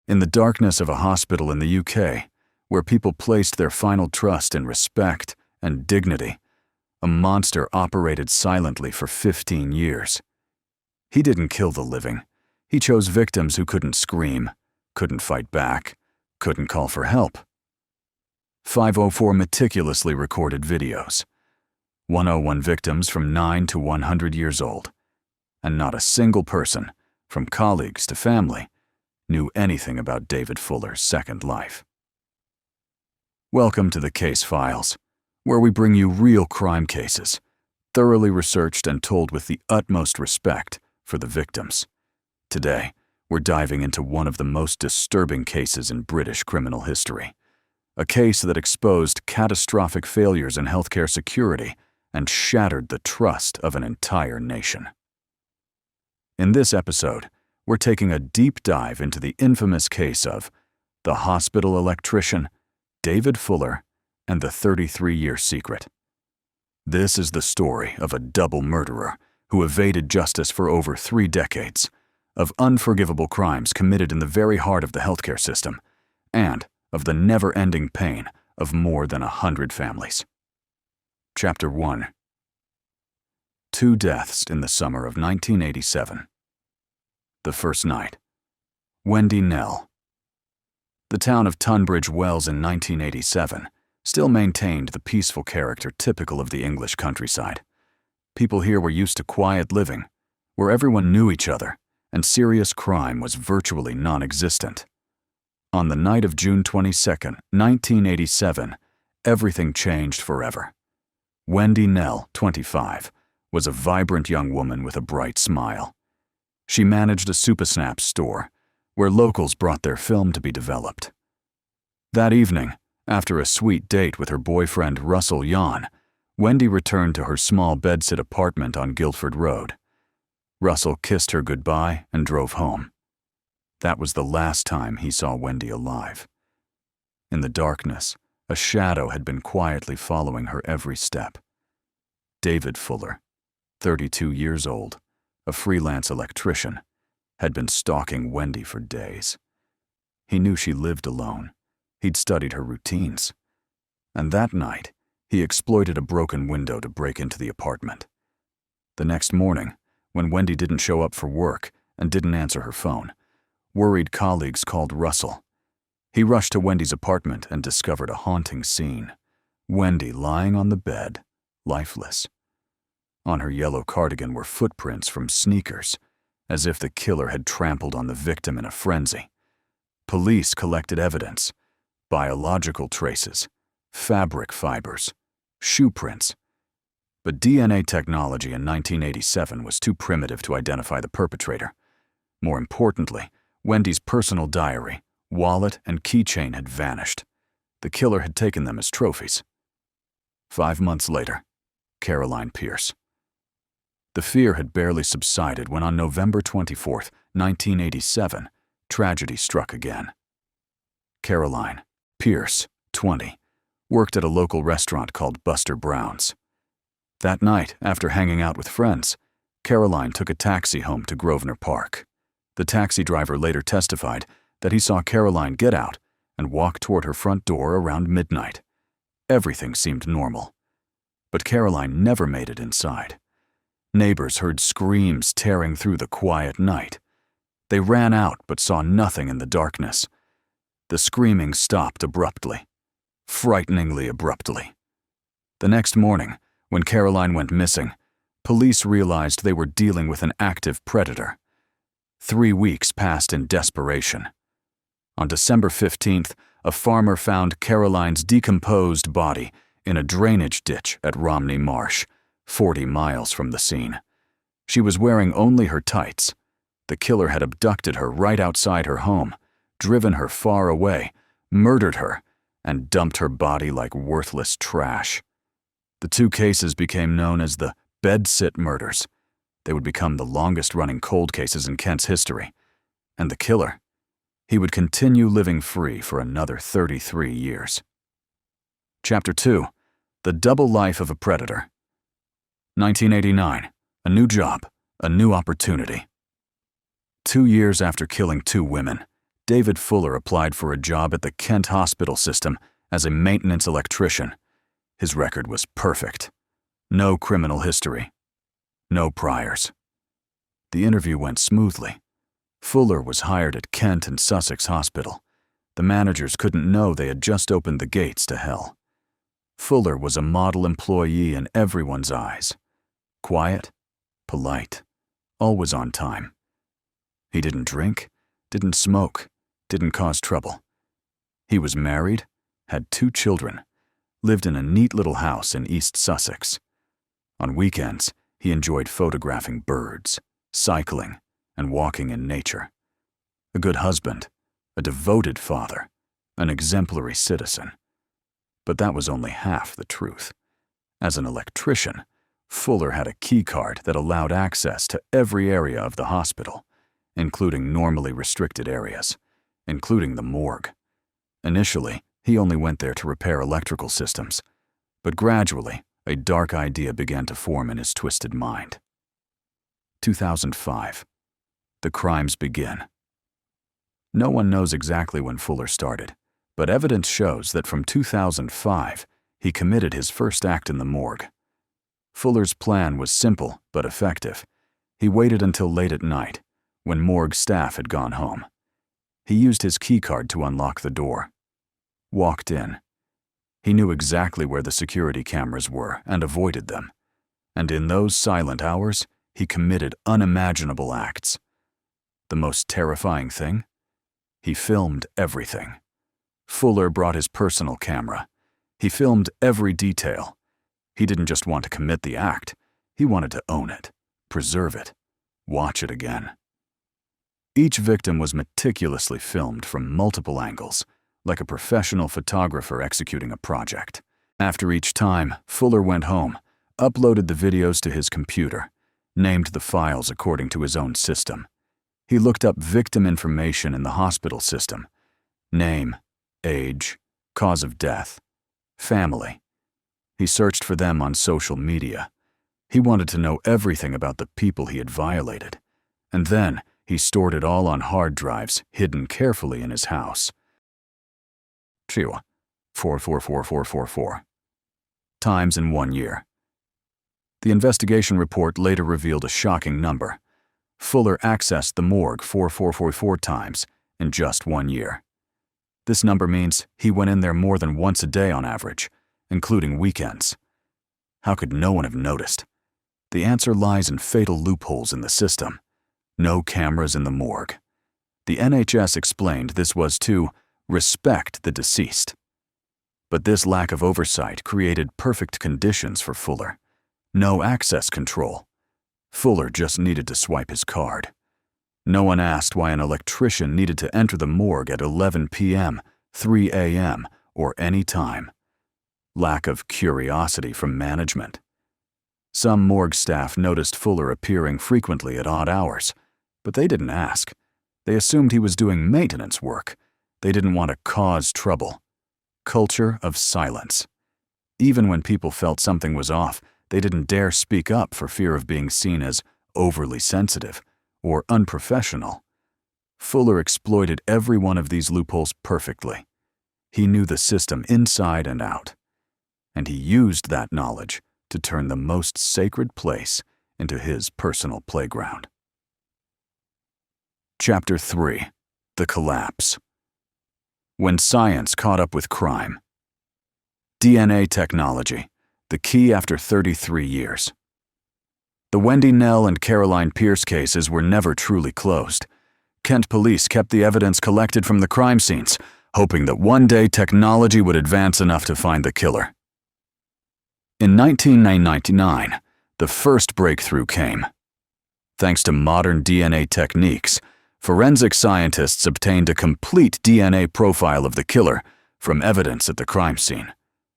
In the darkness of a hospital in the UK, where people placed their final trust in respect and dignity, a monster operated silently for 15 years. He didn't kill the living. He chose victims who couldn't scream, couldn't fight back, couldn't call for help. 504 meticulously recorded videos. 101 victims from 9 to 100 years old. And not a single person, from colleagues to family, knew anything about David Fuller's second life. Welcome to the Case Files, where we bring you real crime cases, thoroughly researched and told with the utmost respect for the victims. Today, we're diving into one of the most disturbing cases in British criminal history, a case that exposed catastrophic failures in healthcare security and shattered the trust of an entire nation. In this episode, we're taking a deep dive into the infamous case of the hospital electrician, David Fuller, and the 33-year secret. This is the story of a double murderer who evaded justice for over 3 decades, of unforgivable crimes committed in the very heart of the healthcare system, and of the never-ending pain of more than 100 families. Chapter 1. 2 deaths in the summer of 1987. The first night. Wendy Knell. The town of Tunbridge Wells in 1987 still maintained the peaceful character typical of the English countryside. People here were used to quiet living, where everyone knew each other, and serious crime was virtually non-existent. On the night of June 22, 1987, everything changed forever. Wendy Knell, 25, was a vibrant young woman with a bright smile. She managed a Supasnaps store, where locals brought their film to be developed. That evening, after a sweet date with her boyfriend Russell Yon, Wendy returned to her small bedsit apartment on Guildford Road. Russell kissed her goodbye and drove home. That was the last time he saw Wendy alive. In the darkness, a shadow had been quietly following her every step. David Fuller, 32 years old, a freelance electrician, had been stalking Wendy for days. He knew she lived alone. He'd studied her routines. And that night, he exploited a broken window to break into the apartment. The next morning, when Wendy didn't show up for work and didn't answer her phone, worried colleagues called Russell. He rushed to Wendy's apartment and discovered a haunting scene. Wendy lying on the bed, lifeless. On her yellow cardigan were footprints from sneakers, as if the killer had trampled on the victim in a frenzy. Police collected evidence: biological traces, fabric fibers, shoe prints. But DNA technology in 1987 was too primitive to identify the perpetrator. More importantly, Wendy's personal diary, wallet, and keychain had vanished. The killer had taken them as trophies. 5 months later, Caroline Pierce. The fear had barely subsided when on November 24, 1987, tragedy struck again. Caroline Pierce, 20, worked at a local restaurant called Buster Brown's. That night, after hanging out with friends, Caroline took a taxi home to Grosvenor Park. The taxi driver later testified that he saw Caroline get out and walk toward her front door around midnight. Everything seemed normal. But Caroline never made it inside. Neighbors heard screams tearing through the quiet night. They ran out but saw nothing in the darkness. The screaming stopped abruptly, frighteningly abruptly. The next morning, when Caroline went missing, police realized they were dealing with an active predator. 3 weeks passed in desperation. On December 15th, a farmer found Caroline's decomposed body in a drainage ditch at Romney Marsh, 40 miles from the scene. She was wearing only her tights. The killer had abducted her right outside her home, driven her far away, murdered her, and dumped her body like worthless trash. The 2 cases became known as the bedsit murders. They would become the longest-running cold cases in Kent's history. And the killer, he would continue living free for another 33 years. Chapter 2. The Double Life of a Predator. 1989. A new job, a new opportunity. 2 years after killing 2 women, David Fuller applied for a job at the Kent Hospital System as a maintenance electrician. His record was perfect. No criminal history. No priors. The interview went smoothly. Fuller was hired at Kent and Sussex Hospital. The managers couldn't know they had just opened the gates to hell. Fuller was a model employee in everyone's eyes. Quiet, polite, always on time. He didn't drink, didn't smoke, didn't cause trouble. He was married, had 2 children, lived in a neat little house in East Sussex. On weekends, he enjoyed photographing birds, cycling, and walking in nature. A good husband, a devoted father, an exemplary citizen. But that was only half the truth. As an electrician, Fuller had a key card that allowed access to every area of the hospital, including normally restricted areas, including the morgue. Initially, he only went there to repair electrical systems, but gradually, a dark idea began to form in his twisted mind. 2005. The crimes begin. No one knows exactly when Fuller started, but evidence shows that from 2005, he committed his first act in the morgue. Fuller's plan was simple but effective. He waited until late at night, when morgue staff had gone home. He used his keycard to unlock the door. Walked in. He knew exactly where the security cameras were and avoided them. And in those silent hours, he committed unimaginable acts. The most terrifying thing? He filmed everything. Fuller brought his personal camera. He filmed every detail. He didn't just want to commit the act. He wanted to own it, preserve it, watch it again. Each victim was meticulously filmed from multiple angles, like a professional photographer executing a project. After each time, Fuller went home, uploaded the videos to his computer, named the files according to his own system. He looked up victim information in the hospital system: name, age, cause of death, family. He searched for them on social media. He wanted to know everything about the people he had violated. And then he stored it all on hard drives hidden carefully in his house. 4444444 times in 1 year. The investigation report later revealed a shocking number. Fuller accessed the morgue 444 times in just 1 year. This number means he went in there more than once a day on average, including weekends. How could no one have noticed? The answer lies in fatal loopholes in the system. No cameras in the morgue. The NHS explained this was to respect the deceased. But this lack of oversight created perfect conditions for Fuller. No access control. Fuller just needed to swipe his card. No one asked why an electrician needed to enter the morgue at 11 p.m., 3 a.m., or any time. Lack of curiosity from management. Some morgue staff noticed Fuller appearing frequently at odd hours, but they didn't ask. They assumed he was doing maintenance work. They didn't want to cause trouble. Culture of silence. Even when people felt something was off, they didn't dare speak up for fear of being seen as overly sensitive or unprofessional. Fuller exploited every one of these loopholes perfectly. He knew the system inside and out. And he used that knowledge to turn the most sacred place into his personal playground. Chapter 3. The Collapse. When science caught up with crime. DNA technology, the key after 33 years. The Wendy Nell and Caroline Pierce cases were never truly closed. Kent police kept the evidence collected from the crime scenes, hoping that one day technology would advance enough to find the killer. In 1999, the first breakthrough came. Thanks to modern DNA techniques, forensic scientists obtained a complete DNA profile of the killer from evidence at the crime scene.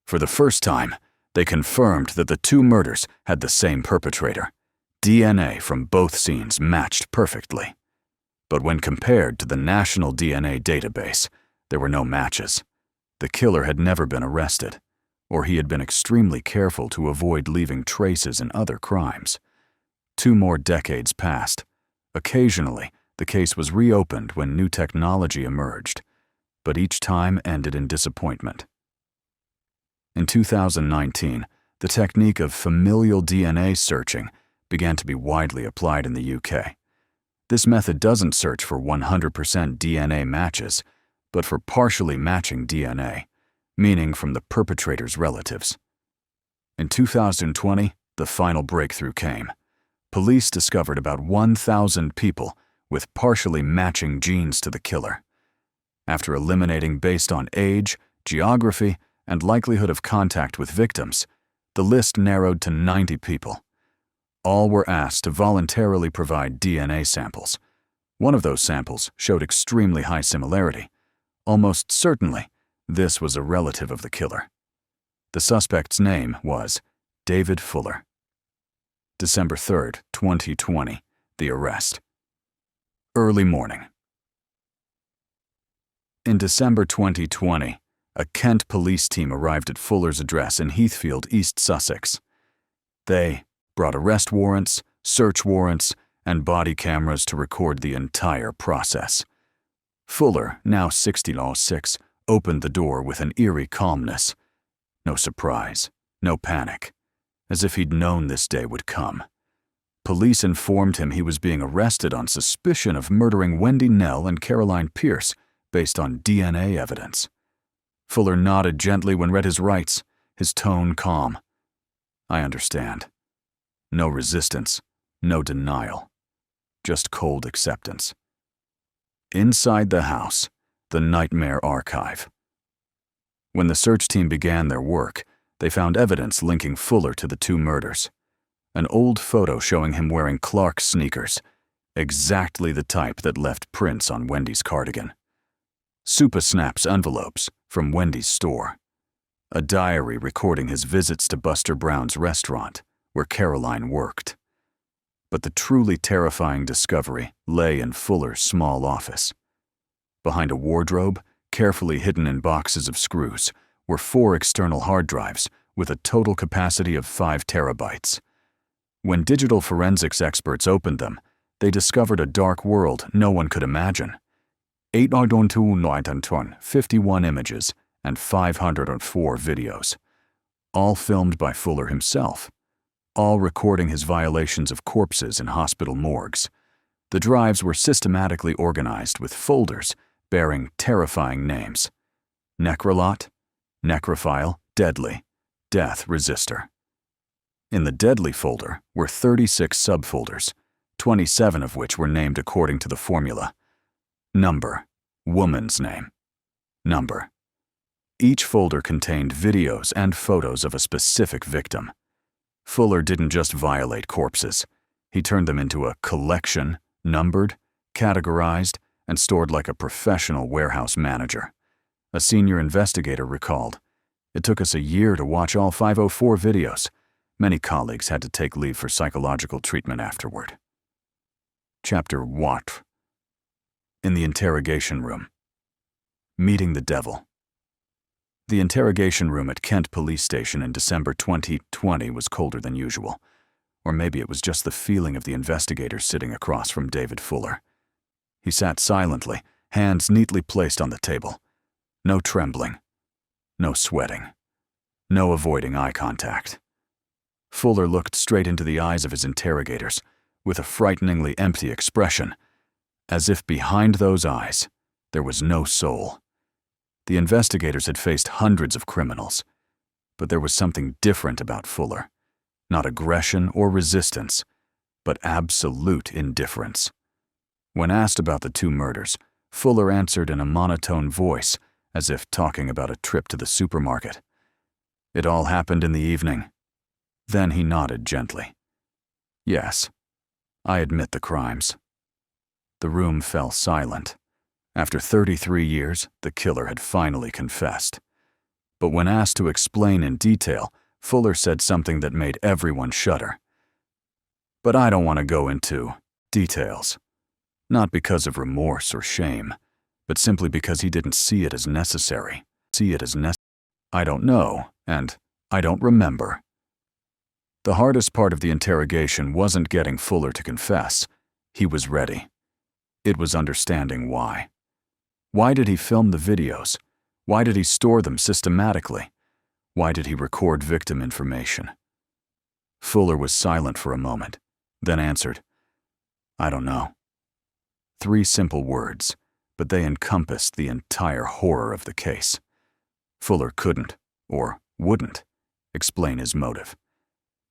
For the first time, they confirmed that the 2 murders had the same perpetrator. DNA from both scenes matched perfectly. But when compared to the national DNA database, there were no matches. The killer had never been arrested, or he had been extremely careful to avoid leaving traces in other crimes. 2 more decades passed. Occasionally, The case was reopened when new technology emerged, but each time ended in disappointment. In 2019, the technique of familial DNA searching began to be widely applied in the UK. This method doesn't search for 100% DNA matches, but for partially matching DNA, meaning from the perpetrator's relatives. In 2020, the final breakthrough came. Police discovered about 1,000 people with partially matching genes to the killer. After eliminating based on age, geography, and likelihood of contact with victims, the list narrowed to 90 people. All were asked to voluntarily provide DNA samples. One of those samples showed extremely high similarity. Almost certainly, this was a relative of the killer. The suspect's name was David Fuller. December 3, 2020, the arrest. Early morning. In December 2020, a Kent police team arrived at Fuller's address in Heathfield, East Sussex. They brought arrest warrants, search warrants, and body cameras to record the entire process. Fuller, now 66, opened the door with an eerie calmness. No surprise, no panic, as if he'd known this day would come. Police informed him he was being arrested on suspicion of murdering Wendy Nell and Caroline Pierce based on DNA evidence. Fuller nodded gently when read his rights, his tone calm. I understand. No resistance, no denial, just cold acceptance. Inside the house, the nightmare archive. When the search team began their work, they found evidence linking Fuller to the two murders. An old photo showing him wearing Clark's sneakers, exactly the type that left prints on Wendy's cardigan. Supa Snaps envelopes from Wendy's store. A diary recording his visits to Buster Brown's restaurant, where Caroline worked. But the truly terrifying discovery lay in Fuller's small office. Behind a wardrobe, carefully hidden in boxes of screws, were 4 external hard drives with a total capacity of 5 terabytes. When digital forensics experts opened them, they discovered a dark world no one could imagine. 51 images and 504 videos, all filmed by Fuller himself, all recording his violations of corpses in hospital morgues. The drives were systematically organized with folders bearing terrifying names: Necrolot, Necrophile, Deadly, Death Resistor. In the Deadly folder were 36 subfolders, 27 of which were named according to the formula. Number, woman's name. Number. Each folder contained videos and photos of a specific victim. Fuller didn't just violate corpses. He turned them into a collection, numbered, categorized, and stored like a professional warehouse manager. A senior investigator recalled, "It took us a year to watch all 504 videos. Many colleagues had to take leave for psychological treatment afterward." Chapter 1. In the interrogation room. Meeting the devil. The interrogation room at Kent Police Station in December 2020 was colder than usual. Or maybe it was just the feeling of the investigator sitting across from David Fuller. He sat silently, hands neatly placed on the table. No trembling. No sweating. No avoiding eye contact. Fuller looked straight into the eyes of his interrogators with a frighteningly empty expression, as if behind those eyes there was no soul. The investigators had faced hundreds of criminals, but there was something different about Fuller. Not aggression or resistance, but absolute indifference. When asked about the 2 murders, Fuller answered in a monotone voice, as if talking about a trip to the supermarket. It all happened in the evening. Then he nodded gently. Yes, I admit the crimes. The room fell silent. After 33 years, the killer had finally confessed. But when asked to explain in detail, Fuller said something that made everyone shudder. But I don't want to go into details. Not because of remorse or shame, but simply because he didn't see it as necessary. I don't know, and I don't remember. The hardest part of the interrogation wasn't getting Fuller to confess. He was ready. It was understanding why. Why did he film the videos? Why did he store them systematically? Why did he record victim information? Fuller was silent for a moment, then answered, "I don't know." 3 simple words, but they encompassed the entire horror of the case. Fuller couldn't, or wouldn't, explain his motive.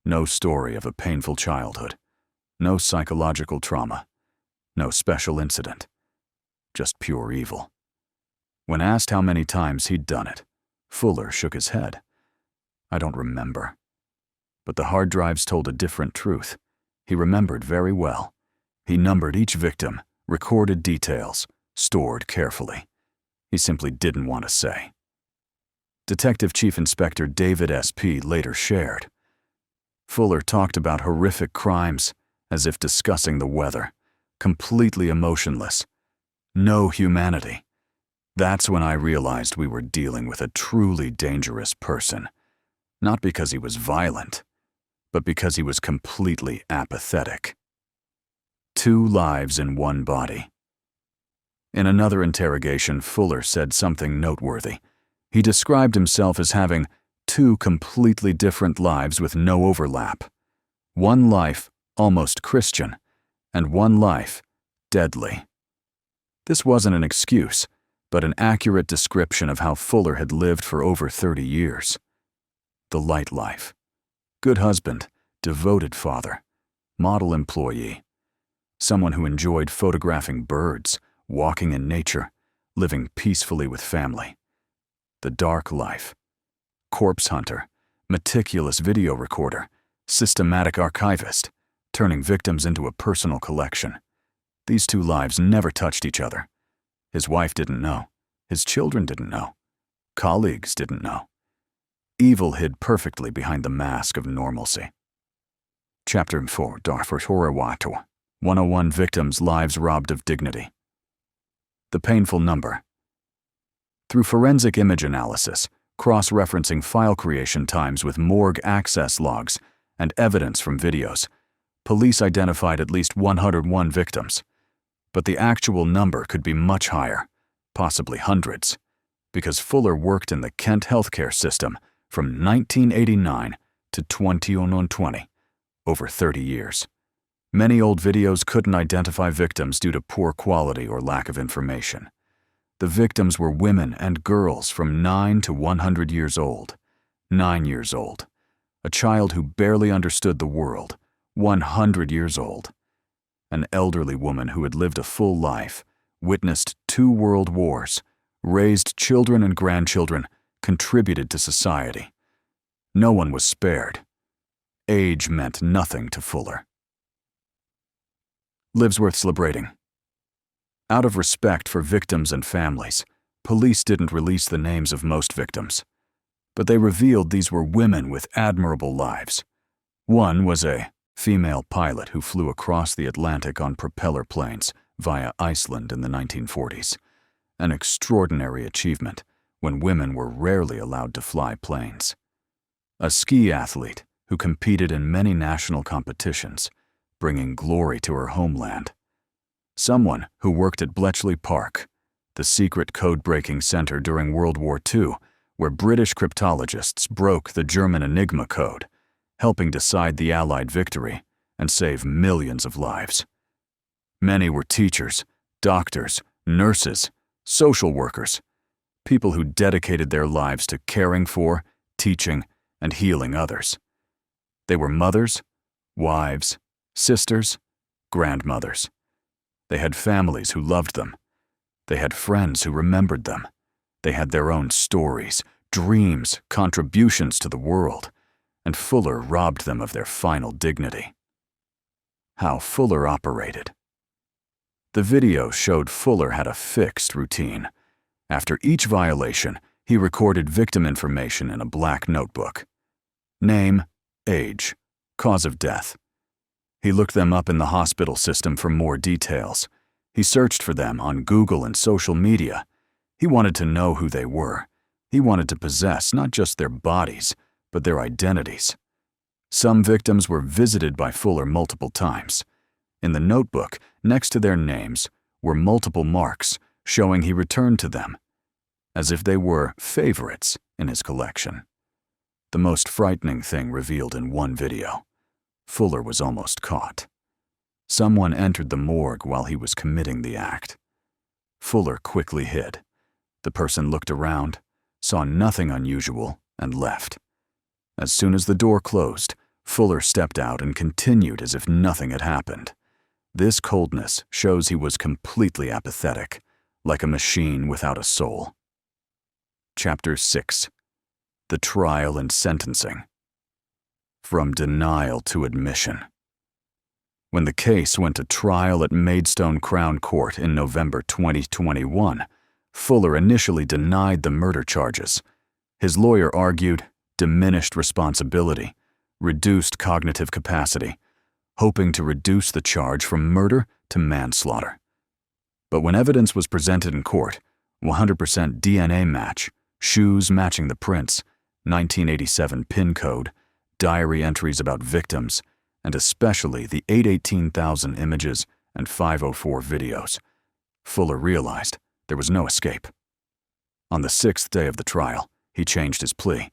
No story of a painful childhood, no psychological trauma, no special incident, just pure evil. When asked how many times he'd done it, Fuller shook his head. "I don't remember." But the hard drives told a different truth. He remembered very well. He numbered each victim, recorded details, stored carefully. He simply didn't want to say. Detective Chief Inspector David S.P. later shared. Fuller talked about horrific crimes as if discussing the weather, completely emotionless. No humanity. That's when I realized we were dealing with a truly dangerous person. Not because he was violent, but because he was completely apathetic. 2 lives in one body. In another interrogation, Fuller said something noteworthy. He described himself as having 2 completely different lives with no overlap. One life, almost Christian, and one life, deadly. This wasn't an excuse, but an accurate description of how Fuller had lived for over 30 years. The light life. Good husband, devoted father, model employee. Someone who enjoyed photographing birds, walking in nature, living peacefully with family. The dark life. Corpse hunter, meticulous video recorder, systematic archivist, turning victims into a personal collection. These 2 lives never touched each other. His wife didn't know. His children didn't know. Colleagues didn't know. Evil hid perfectly behind the mask of normalcy. Chapter 4, Darfur Horror 101 Victims' Lives Robbed of Dignity. The painful number. Through forensic image analysis, cross-referencing file creation times with morgue access logs, and evidence from videos, police identified at least 101 victims. But the actual number could be much higher, possibly hundreds, because Fuller worked in the Kent healthcare system from 1989 to 2020, over 30 years. Many old videos couldn't identify victims due to poor quality or lack of information. The victims were women and girls from 9 to 100 years old. 9 years old. A child who barely understood the world. 100 years old. An elderly woman who had lived a full life, witnessed 2 world wars, raised children and grandchildren, contributed to society. No one was spared. Age meant nothing to Fuller. Lives worth celebrating. Out of respect for victims and families, police didn't release the names of most victims. But they revealed these were women with admirable lives. One was a female pilot who flew across the Atlantic on propeller planes via Iceland in the 1940s. An extraordinary achievement when women were rarely allowed to fly planes. A ski athlete who competed in many national competitions, bringing glory to her homeland. Someone who worked at Bletchley Park, the secret code-breaking center during World War II, where British cryptologists broke the German Enigma code, helping decide the Allied victory and save millions of lives. Many were teachers, doctors, nurses, social workers, people who dedicated their lives to caring for, teaching, and healing others. They were mothers, wives, sisters, grandmothers. They had families who loved them. They had friends who remembered them. They had their own stories, dreams, contributions to the world, and Fuller robbed them of their final dignity. How Fuller operated. The video showed Fuller had a fixed routine. After each violation, he recorded victim information in a black notebook. Name, age, cause of death. He looked them up in the hospital system for more details. He searched for them on Google and social media. He wanted to know who they were. He wanted to possess not just their bodies, but their identities. Some victims were visited by Fuller multiple times. In the notebook, next to their names, were multiple marks showing he returned to them, as if they were favorites in his collection. The most frightening thing revealed in one video. Fuller was almost caught. Someone entered the morgue while he was committing the act. Fuller quickly hid. The person looked around, saw nothing unusual, and left. As soon as the door closed, Fuller stepped out and continued as if nothing had happened. This coldness shows he was completely apathetic, like a machine without a soul. Chapter 6. The Trial and Sentencing. From denial to admission. When the case went to trial at Maidstone Crown Court in November 2021, Fuller initially denied the murder charges. His lawyer argued diminished responsibility, reduced cognitive capacity, hoping to reduce the charge from murder to manslaughter. But when evidence was presented in court, 100% DNA match, shoes matching the prints, 1987 PIN code, diary entries about victims, and especially the 818,000 images and 504 videos, Fuller realized there was no escape. On the 6th day of the trial, he changed his plea.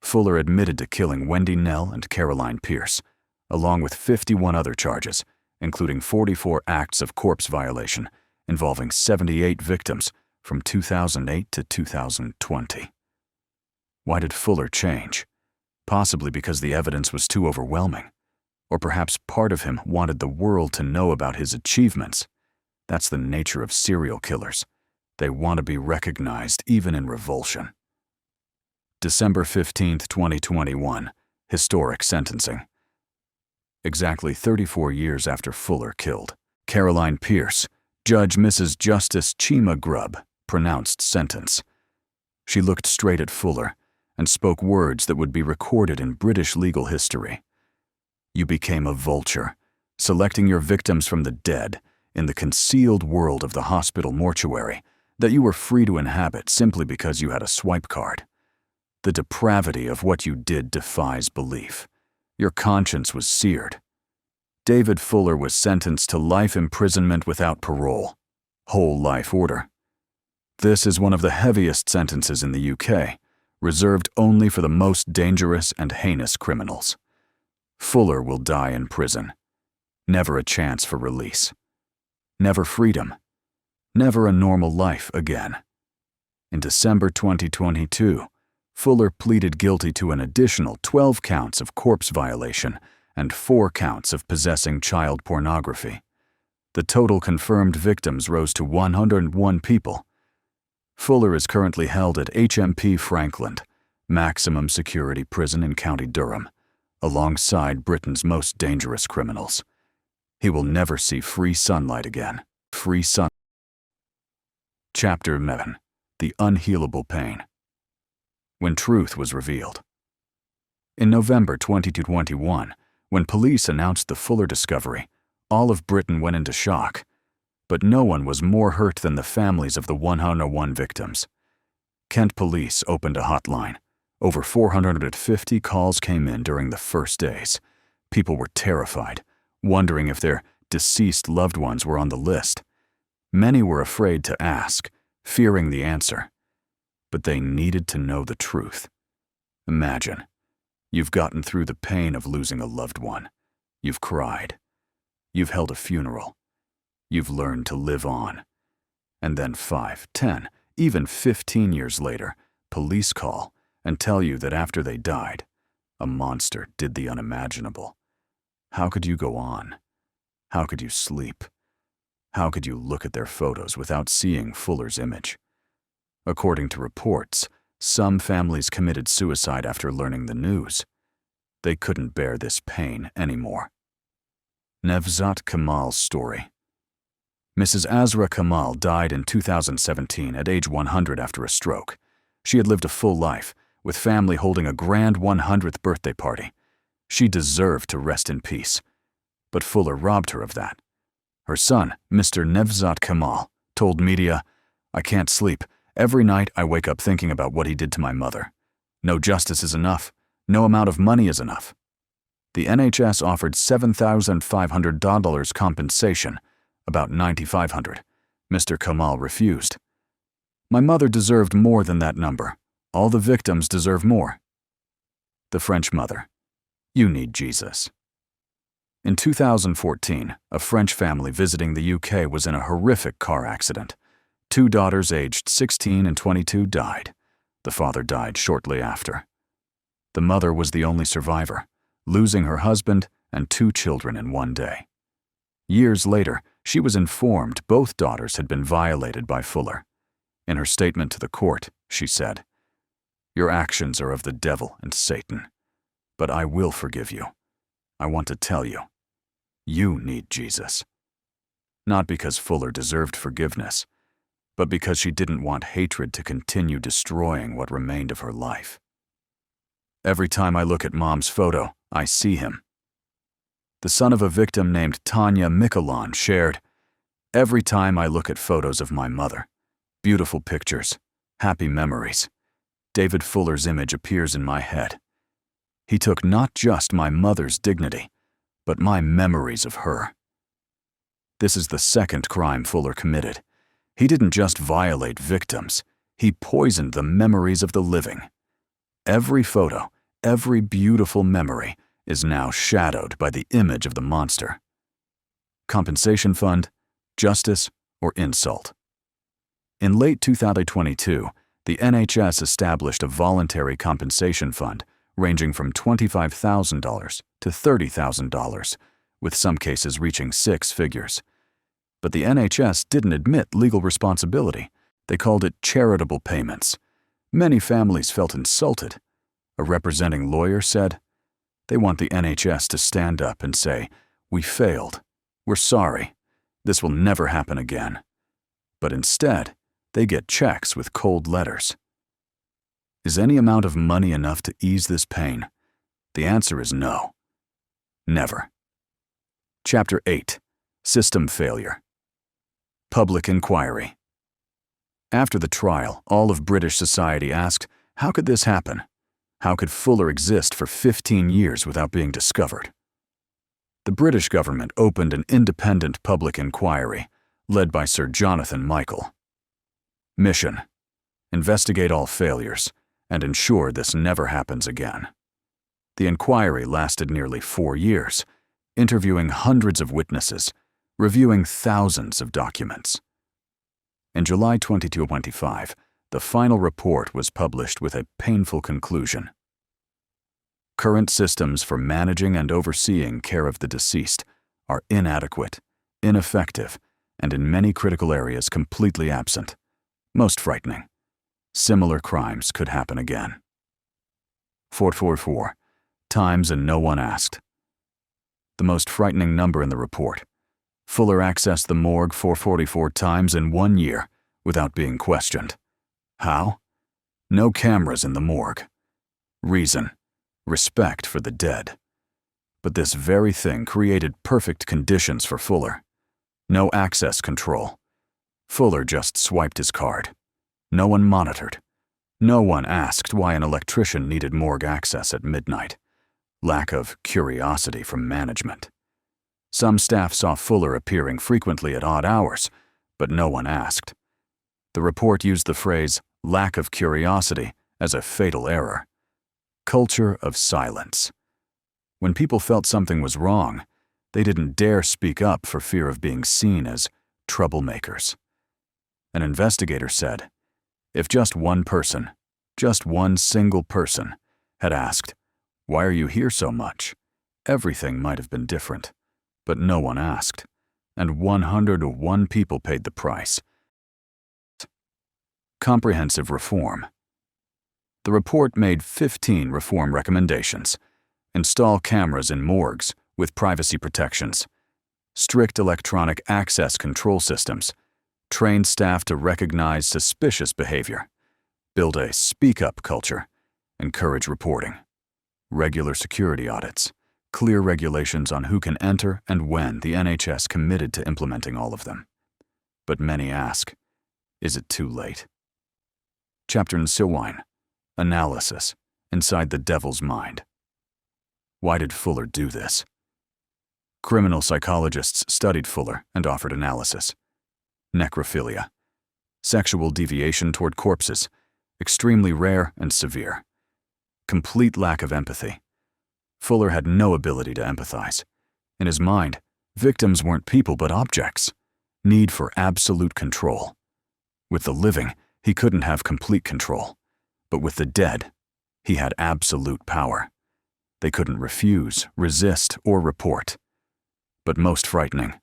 Fuller admitted to killing Wendy Nell and Caroline Pierce, along with 51 other charges, including 44 acts of corpse violation involving 78 victims from 2008 to 2020. Why did Fuller change? Possibly because the evidence was too overwhelming. Or perhaps part of him wanted the world to know about his achievements. That's the nature of serial killers. They want to be recognized even in revulsion. December 15, 2021, historic sentencing. Exactly 34 years after Fuller killed Caroline Pierce, Judge Mrs. Justice Chima Grubb pronounced sentence. She looked straight at Fuller and spoke words that would be recorded in British legal history. You became a vulture, selecting your victims from the dead in the concealed world of the hospital mortuary that you were free to inhabit simply because you had a swipe card. The depravity of what you did defies belief. Your conscience was seared. David Fuller was sentenced to life imprisonment without parole, whole life order. This is one of the heaviest sentences in the UK, reserved only for the most dangerous and heinous criminals. Fuller will die in prison. Never a chance for release. Never freedom. Never a normal life again. In December 2022, Fuller pleaded guilty to an additional 12 counts of corpse violation and 4 counts of possessing child pornography. The total confirmed victims rose to 101 people. Fuller is currently held at HMP Frankland, maximum security prison in County Durham, alongside Britain's most dangerous criminals. He will never see free sunlight again. Free sun. Chapter 11. The Unhealable Pain. When truth was revealed. In November 2021, when police announced the Fuller discovery, all of Britain went into shock. But no one was more hurt than the families of the 101 victims. Kent Police opened a hotline. Over 450 calls came in during the first days. People were terrified, wondering if their deceased loved ones were on the list. Many were afraid to ask, fearing the answer. But they needed to know the truth. Imagine, you've gotten through the pain of losing a loved one. You've cried. You've held a funeral. You've learned to live on. And then 5, 10, even 15 years later, police call and tell you that after they died, a monster did the unimaginable. How could you go on? How could you sleep? How could you look at their photos without seeing Fuller's image? According to reports, some families committed suicide after learning the news. They couldn't bear this pain anymore. Nevzat Kamal's story. Mrs. Azra Kamal died in 2017 at age 100 after a stroke. She had lived a full life, with family holding a grand 100th birthday party. She deserved to rest in peace. But Fuller robbed her of that. Her son, Mr. Nevzat Kamal, told media, "I can't sleep. Every night I wake up thinking about what he did to my mother. No justice is enough. No amount of money is enough." The NHS offered $7,500 compensation, about $9,500, Mr. Kamal refused. My mother deserved more than that number. All the victims deserve more. The French mother. You need Jesus. In 2014, a French family visiting the UK was in a horrific car accident. 2 daughters aged 16 and 22 died. The father died shortly after. The mother was the only survivor, losing her husband and 2 children in one day. Years later, she was informed both daughters had been violated by Fuller. In her statement to the court, she said, "Your actions are of the devil and Satan, but I will forgive you. I want to tell you, you need Jesus." Not because Fuller deserved forgiveness, but because she didn't want hatred to continue destroying what remained of her life. Every time I look at Mom's photo, I see him. The son of a victim named Tanya Mikulon shared, "Every time I look at photos of my mother, beautiful pictures, happy memories, David Fuller's image appears in my head. He took not just my mother's dignity, but my memories of her." This is the second crime Fuller committed. He didn't just violate victims, he poisoned the memories of the living. Every photo, every beautiful memory is now shadowed by the image of the monster. Compensation fund, justice, or insult. In late 2022, the NHS established a voluntary compensation fund ranging from $25,000 to $30,000, with some cases reaching 6 figures. But the NHS didn't admit legal responsibility. They called it charitable payments. Many families felt insulted. A representing lawyer said, "They want the NHS to stand up and say, 'We failed. We're sorry. This will never happen again.' But instead, they get checks with cold letters. Is any amount of money enough to ease this pain? The answer is no. Never. Chapter 8. System Failure. Public Inquiry. After the trial, all of British society asked, how could this happen? How could Fuller exist for 15 years without being discovered? The British government opened an independent public inquiry, led by Sir Jonathan Michael. Mission: investigate all failures and ensure this never happens again. The inquiry lasted nearly 4 years, interviewing hundreds of witnesses, reviewing thousands of documents. In July 2025, the final report was published with a painful conclusion. Current systems for managing and overseeing care of the deceased are inadequate, ineffective, and in many critical areas completely absent. Most frightening. Similar crimes could happen again. 444. Times and no one asked. The most frightening number in the report. Fuller accessed the morgue 444 times in 1 year without being questioned. How? No cameras in the morgue. Reason: respect for the dead. But this very thing created perfect conditions for Fuller. No access control. Fuller just swiped his card. No one monitored. No one asked why an electrician needed morgue access at midnight. Lack of curiosity from management. Some staff saw Fuller appearing frequently at odd hours, but no one asked. The report used the phrase lack of curiosity as a fatal error. Culture of silence. When people felt something was wrong, they didn't dare speak up for fear of being seen as troublemakers. An investigator said, if just one person, just one single person, had asked, "Why are you here so much?" everything might have been different. But no one asked, and 101 people paid the price. Comprehensive reform. The report made 15 reform recommendations. Install cameras in morgues with privacy protections. Strict electronic access control systems. Train staff to recognize suspicious behavior. Build a speak-up culture. Encourage reporting. Regular security audits. Clear regulations on who can enter and when. The NHS committed to implementing all of them. But many ask, is it too late? Chapter in Siwine. Analysis. Inside the devil's mind. Why did Fuller do this? Criminal psychologists studied Fuller and offered analysis. necrophilia. Sexual deviation toward corpses, extremely rare and severe. Complete lack of empathy. Fuller had no ability to empathize. In his mind, victims weren't people but objects. Need for absolute control. With the living, he couldn't have complete control. But with the dead, he had absolute power. They couldn't refuse, resist, or report. But most frightening,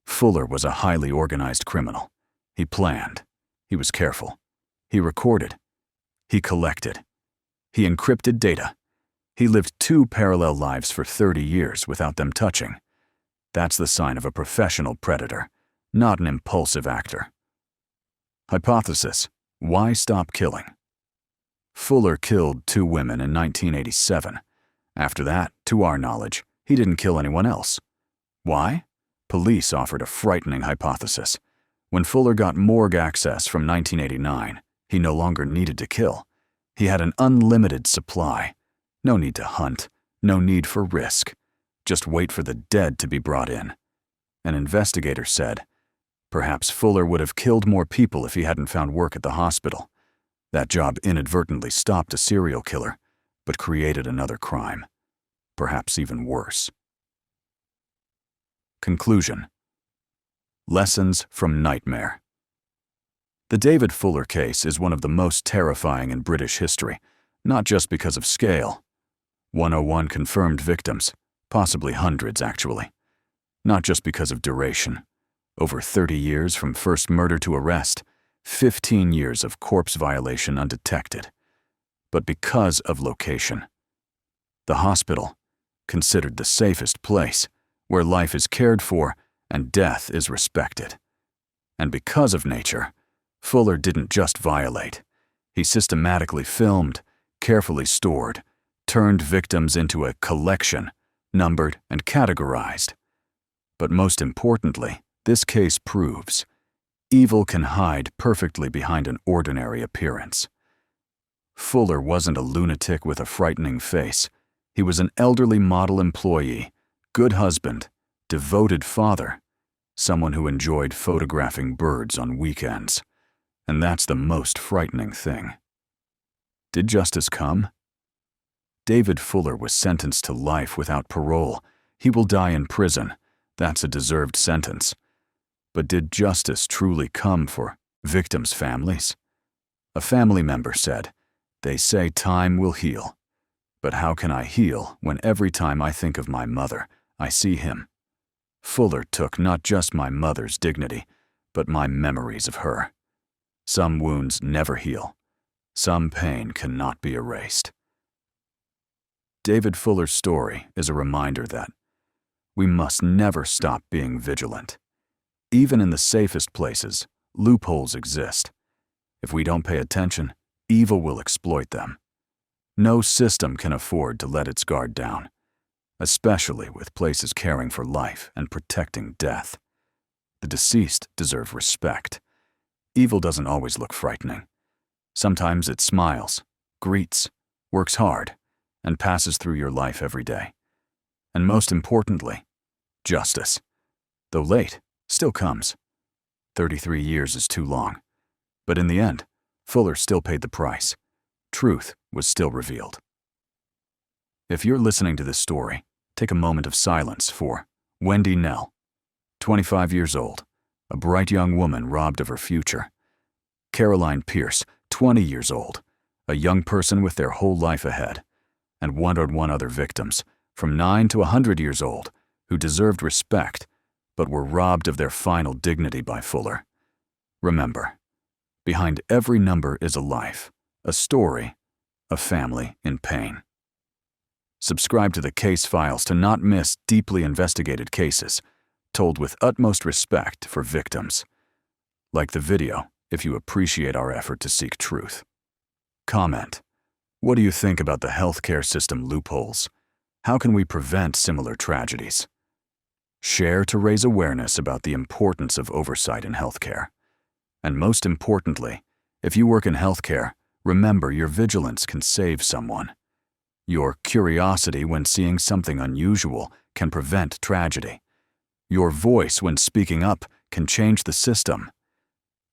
Fuller was a highly organized criminal. He planned. He was careful. He recorded. He collected. He encrypted data. He lived 2 parallel lives for 30 years without them touching. That's the sign of a professional predator, not an impulsive actor. Hypothesis: why stop killing? Fuller killed 2 women in 1987. After that, to our knowledge, he didn't kill anyone else. Why? Police offered a frightening hypothesis. When Fuller got morgue access from 1989, he no longer needed to kill. He had an unlimited supply. No need to hunt, no need for risk. Just wait for the dead to be brought in. An investigator said, perhaps Fuller would have killed more people if he hadn't found work at the hospital. That job inadvertently stopped a serial killer, but created another crime. Perhaps even worse. Conclusion. Lessons from nightmare. The David Fuller case is one of the most terrifying in British history, not just because of scale. 101 confirmed victims, possibly hundreds actually. Not just because of duration. Over 30 years from first murder to arrest, 15 years of corpse violation undetected. But because of location. The hospital, considered the safest place, where life is cared for and death is respected. And because of nature, Fuller didn't just violate. He systematically filmed, carefully stored, turned victims into a collection, numbered and categorized. But most importantly, this case proves evil can hide perfectly behind an ordinary appearance. Fuller wasn't a lunatic with a frightening face. He was an elderly model employee, good husband, devoted father, someone who enjoyed photographing birds on weekends. And that's the most frightening thing. Did justice come? David Fuller was sentenced to life without parole. He will die in prison. That's a deserved sentence. But did justice truly come for victims' families? A family member said, "They say time will heal. But how can I heal when every time I think of my mother, I see him?" Fuller took not just my mother's dignity, but my memories of her. Some wounds never heal. Some pain cannot be erased. David Fuller's story is a reminder that we must never stop being vigilant. Even in the safest places, loopholes exist. If we don't pay attention, evil will exploit them. No system can afford to let its guard down, especially with places caring for life and protecting death. The deceased deserve respect. Evil doesn't always look frightening. Sometimes it smiles, greets, works hard, and passes through your life every day. And most importantly, justice, though late, still comes. 33 years is too long. But in the end, Fuller still paid the price. Truth was still revealed. If you're listening to this story, take a moment of silence for Wendy Nell, 25 years old, a bright young woman robbed of her future. Caroline Pierce, 20 years old, a young person with their whole life ahead. And 101 other victims, from 9 to 100 years old, who deserved respect, but were robbed of their final dignity by Fuller. Remember, behind every number is a life, a story, a family in pain. Subscribe to the Case Files to not miss deeply investigated cases, told with utmost respect for victims. Like the video if you appreciate our effort to seek truth. Comment. What do you think about the healthcare system loopholes? How can we prevent similar tragedies? Share to raise awareness about the importance of oversight in healthcare. And most importantly, if you work in healthcare, remember your vigilance can save someone. Your curiosity when seeing something unusual can prevent tragedy. Your voice when speaking up can change the system.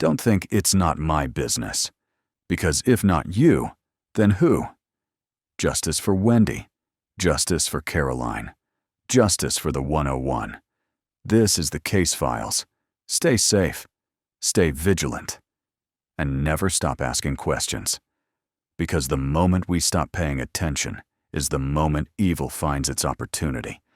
Don't think it's not my business. Because if not you, then who? Justice for Wendy. Justice for Caroline. Justice for the 101. This is the Case Files. Stay safe. Stay vigilant. And never stop asking questions. Because the moment we stop paying attention is the moment evil finds its opportunity.